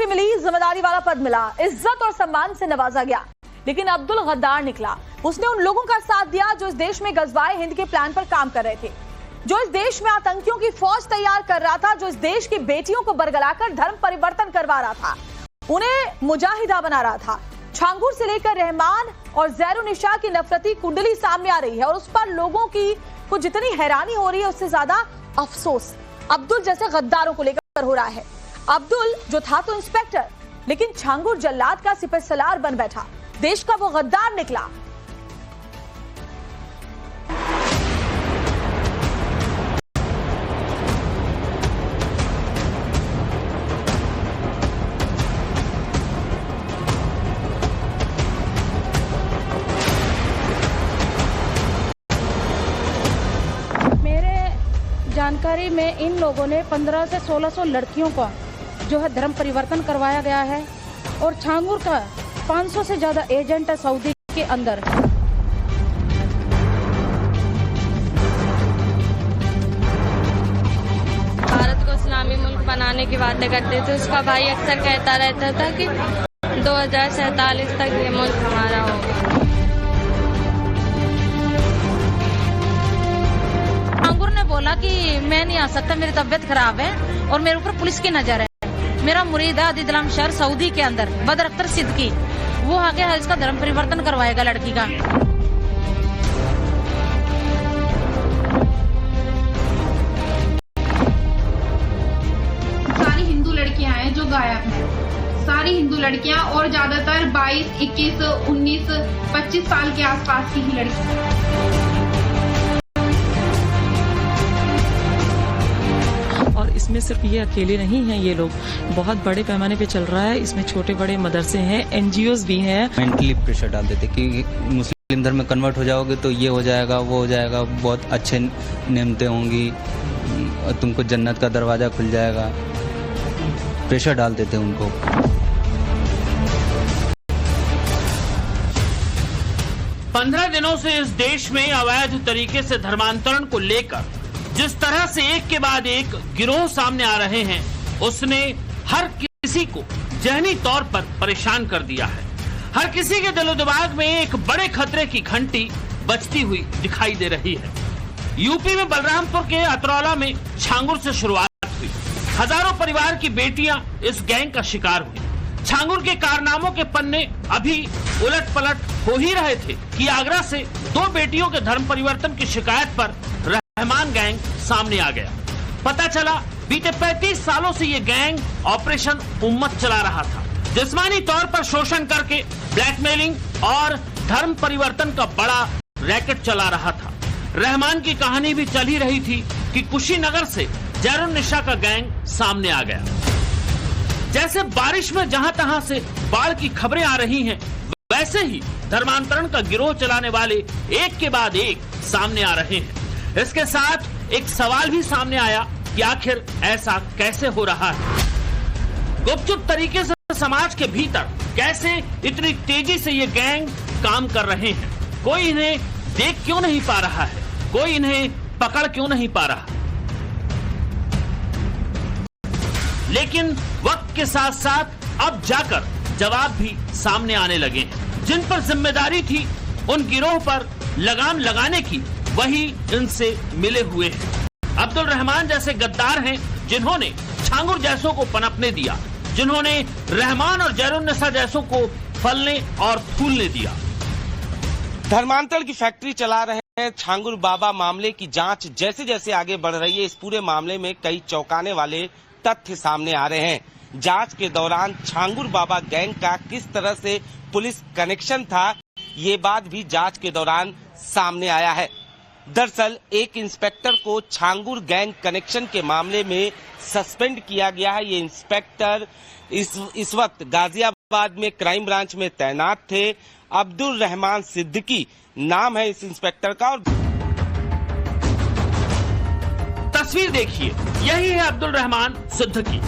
मिली, जिम्मेदारी वाला पद मिला, इज्जत और सम्मान से नवाजा गया, लेकिन अब्दुल गद्दार निकला। उसने उन लोगों का साथ दिया जो इस देश में गज़वाए हिंद के प्लान पर काम कर रहे थे, जो इस देश में आतंकियों की फौज तैयार कर रहा था, जो इस देश की बेटियों को बरगलाकर धर्म परिवर्तन करवा रहा था, उन्हें मुजाहिदा बना रहा था। छांगुर से लेकर रहमान और ज़ैरुन्निसा की नफरती कुंडली सामने आ रही है और उस पर लोगों की को जितनी हैरानी हो रही है उससे ज्यादा अफसोस अब्दुल जैसे गद्दारों को लेकर हो रहा है। अब्दुल जो था तो इंस्पेक्टर, लेकिन छांगुर जल्लाद का सिपहसालार बन बैठा, देश का वो गद्दार निकला। जानकारी में इन लोगों ने 1500 से 1600 लड़कियों का जो है धर्म परिवर्तन करवाया गया है और छांगुर का 500 से ज्यादा एजेंट है सऊदी के अंदर। भारत को इस्लामी मुल्क बनाने की बातें करते थे, उसका भाई अक्सर कहता रहता था कि 2047 तक ये मुल्क हमारा होगा। बोला कि मैं नहीं आ सकता, मेरी तबीयत खराब है और मेरे ऊपर पुलिस की नजर है। मेरा मुरीद है अदीदलाम शहर सऊदी के अंदर बदर अख्तर सिद्दीकी, वो आगे इसका धर्म परिवर्तन करवाएगा लड़की का। सारी हिंदू लड़कियां हैं जो गायब हैं, सारी हिंदू लड़कियां और ज्यादातर 22, 21, 19, 25 साल के आसपास की ही लड़कियां। इसमें सिर्फ ये अकेले नहीं हैं, ये लोग बहुत बड़े पैमाने पे चल रहा है। इसमें छोटे बड़े मदरसे हैं, एनजीओज भी हैं। मेंटली प्रेशर डाल देते कि मुस्लिम धर्म में कन्वर्ट हो जाओगे तो ये हो जाएगा, वो हो जाएगा, बहुत अच्छे नेमतें होंगी, तुमको जन्नत का दरवाजा खुल जाएगा। प्रेशर डाल देते उनको। पंद्रह दिनों से इस देश में अवैध तरीके से धर्मांतरण को लेकर जिस तरह से एक के बाद एक गिरोह सामने आ रहे हैं, उसने हर किसी को जहनी तौर पर परेशान कर दिया है। हर किसी के दिलो दिमाग में एक बड़े खतरे की घंटी बजती हुई दिखाई दे रही है। यूपी में बलरामपुर के अतरौला में छांगुर से शुरुआत हुई। हजारों परिवार की बेटियां इस गैंग का शिकार हुई। छांगुर के कारनामों के पन्ने अभी उलट पलट हो ही रहे थे कि आगरा से 2 बेटियों के धर्म परिवर्तन की शिकायत पर रहमान गैंग सामने आ गया। पता चला बीते 35 सालों से ये गैंग ऑपरेशन उम्मत चला रहा था। जिस्मानी तौर पर शोषण करके ब्लैकमेलिंग और धर्म परिवर्तन का बड़ा रैकेट चला रहा था। रहमान की कहानी भी चल ही रही थी कि कुशीनगर से ज़ैरुन्निसा का गैंग सामने आ गया। जैसे बारिश में जहां तहां से बाढ़ की खबरें आ रही हैं, वैसे ही धर्मांतरण का गिरोह चलाने वाले एक के बाद एक सामने आ रहे हैं। इसके साथ एक सवाल भी सामने आया कि आखिर ऐसा कैसे हो रहा है। गुपचुप तरीके से समाज के भीतर कैसे इतनी तेजी से ये गैंग काम कर रहे हैं। कोई इन्हें देख क्यों नहीं पा रहा है, कोई इन्हें पकड़ क्यों नहीं पा रहा। लेकिन वक्त के साथ साथ अब जाकर जवाब भी सामने आने लगे हैं। जिन पर जिम्मेदारी थी उन गिरोह पर लगाम लगाने की, वही इनसे मिले हुए हैं। अब्दुल रहमान जैसे गद्दार हैं जिन्होंने छांगुर जैसों को पनपने दिया, जिन्होंने रहमान और ज़ैरुन्निसा जैसों को फलने और फूलने दिया। धर्मांतरण की फैक्ट्री चला रहे हैं छांगुर बाबा मामले की जांच जैसे जैसे आगे बढ़ रही है, इस पूरे मामले में कई चौंकाने वाले तथ्य सामने आ रहे हैं। जांच के दौरान छांगुर बाबा गैंग का किस तरह से पुलिस कनेक्शन था, ये बात भी जांच के दौरान सामने आया है। दरअसल एक इंस्पेक्टर को छांगुर गैंग कनेक्शन के मामले में सस्पेंड किया गया है। ये इंस्पेक्टर इस वक्त गाजियाबाद में क्राइम ब्रांच में तैनात थे। अब्दुल रहमान सिद्दीकी नाम है इस इंस्पेक्टर का। और तस्वीर देखिए, यही है अब्दुल रहमान सिद्दीकी।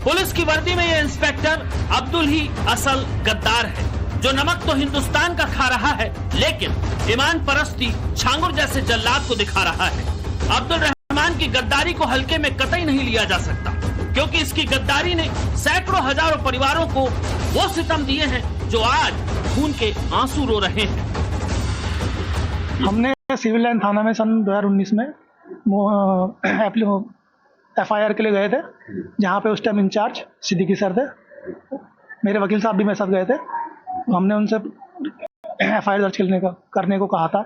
पुलिस की वर्दी में ये इंस्पेक्टर अब्दुल ही असल गद्दार है, जो नमक तो हिंदुस्तान का खा रहा है लेकिन ईमान परस्ती छांगुर जैसे जल्लाद को दिखा रहा है। अब्दुल रहमान की गद्दारी को हल्के में कतई नहीं लिया जा सकता। क्योंकि इसकी गद्दारी ने सैकड़ों हजारों परिवारों को वो सितम दिए हैं जो आज खून के आंसू रो रहे हैं। हमने सिविल लाइन थाना में सन 2019 में FIR के लिए गए थे, जहाँ पे उस टाइम इंचार्ज सिद्दीकी सर थे, मेरे वकील साहब भी मेरे साथ गए थे। हमने उनसे FIR दर्ज करने को कहा था।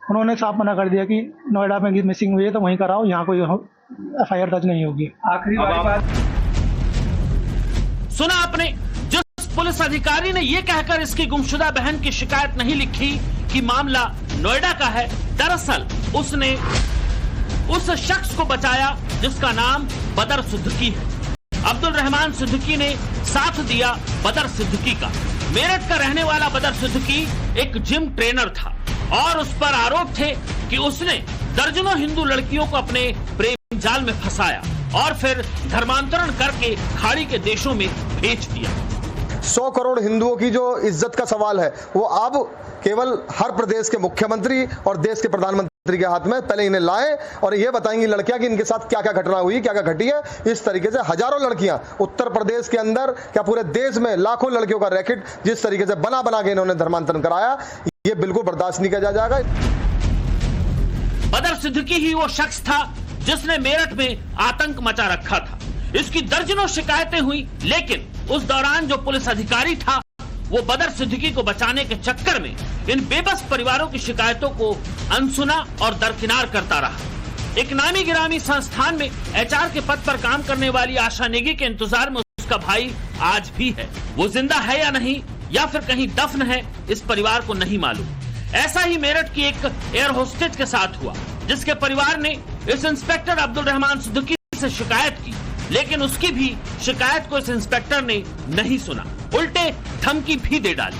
उन्होंने साफ मना कर दिया कि नोएडा में मिसिंग हुई है तो वहीं कराओ, यहाँ कोई FIR दर्ज नहीं होगी। आखिरी बात सुना आपने, जिस पुलिस अधिकारी ने ये कहकर इसकी गुमशुदा बहन की शिकायत नहीं लिखी कि मामला नोएडा का है, दरअसल उसने उस शख्स को बचाया जिसका नाम बदर सिद्दीकी है। अब्दुल रहमान सिद्दीकी ने साथ दिया बदर सिद्दीकी का। मेरठ का रहने वाला बदर सिद्दीकी एक जिम ट्रेनर था और उस पर आरोप थे कि उसने दर्जनों हिंदू लड़कियों को अपने प्रेम जाल में फंसाया और फिर धर्मांतरण करके खाड़ी के देशों में भेज दिया। 100 करोड़ हिंदुओं की जो इज्जत का सवाल है वो अब केवल हर प्रदेश के मुख्यमंत्री और देश के प्रधानमंत्री के हाथ में। पहले इन्हें लाएं और ये बताएंगी लड़कियां कि इनके साथ क्या क्या घटना हुई, क्या क्या घटी है। इस तरीके से हजारों लड़कियां उत्तर प्रदेश के अंदर, क्या पूरे देश में लाखों लड़कियों का रैकेट जिस तरीके से बना बना के इन्होंने धर्मांतरण कराया, ये बिल्कुल बर्दाश्त नहीं किया जाएगा। बदर सिद्दीकी ही वो शख्स था जिसने मेरठ में आतंक मचा रखा था। इसकी दर्जनों शिकायतें हुई, लेकिन उस दौरान जो पुलिस अधिकारी था वो बदर सिद्दीकी को बचाने के चक्कर में इन बेबस परिवारों की शिकायतों को अनसुना और दरकिनार करता रहा। एक नामी गिरामी संस्थान में HR के पद पर काम करने वाली आशा नेगी के इंतजार में उसका भाई आज भी है। वो जिंदा है या नहीं, या फिर कहीं दफन है, इस परिवार को नहीं मालूम। ऐसा ही मेरठ की एक एयर होस्टेज के साथ हुआ, जिसके परिवार ने इस इंस्पेक्टर अब्दुल रहमान सिद्दीकी से शिकायत की, लेकिन उसकी भी शिकायत को इस इंस्पेक्टर ने नहीं सुना, उल्टे धमकी भी दे डाली।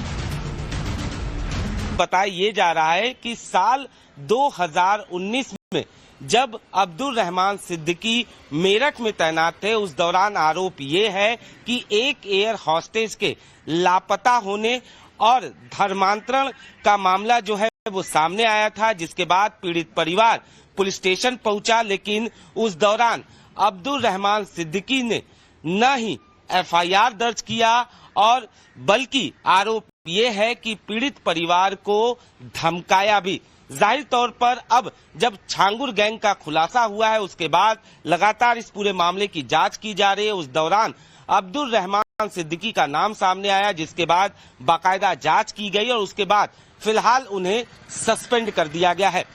बताया ये जा रहा है कि साल 2019 में जब अब्दुल रहमान सिद्दीकी मेरठ में तैनात थे, उस दौरान आरोप ये है कि एक एयर हॉस्टेज के लापता होने और धर्मांतरण का मामला जो है वो सामने आया था, जिसके बाद पीड़ित परिवार पुलिस स्टेशन पहुंचा, लेकिन उस दौरान अब्दुल रहमान सिद्दीकी ने न ही FIR दर्ज किया और बल्कि आरोप ये है कि पीड़ित परिवार को धमकाया भी। जाहिर तौर पर अब जब छांगुर गैंग का खुलासा हुआ है, उसके बाद लगातार इस पूरे मामले की जांच की जा रही है। उस दौरान अब्दुल रहमान सिद्दीकी का नाम सामने आया, जिसके बाद बाकायदा जांच की गई और उसके बाद फिलहाल उन्हें सस्पेंड कर दिया गया है।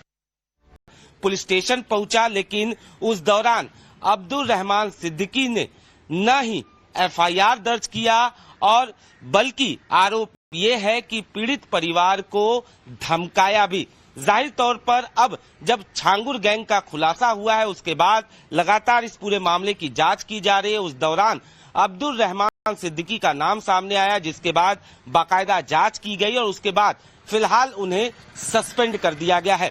पुलिस स्टेशन पहुंचा, लेकिन उस दौरान अब्दुल रहमान सिद्दीकी ने न ही FIR दर्ज किया और बल्कि आरोप ये है कि पीड़ित परिवार को धमकाया भी। जाहिर तौर पर अब जब छांगुर गैंग का खुलासा हुआ है, उसके बाद लगातार इस पूरे मामले की जांच की जा रही है। उस दौरान अब्दुल रहमान सिद्दीकी का नाम सामने आया, जिसके बाद बाकायदा जांच की गई और उसके बाद फिलहाल उन्हें सस्पेंड कर दिया गया है।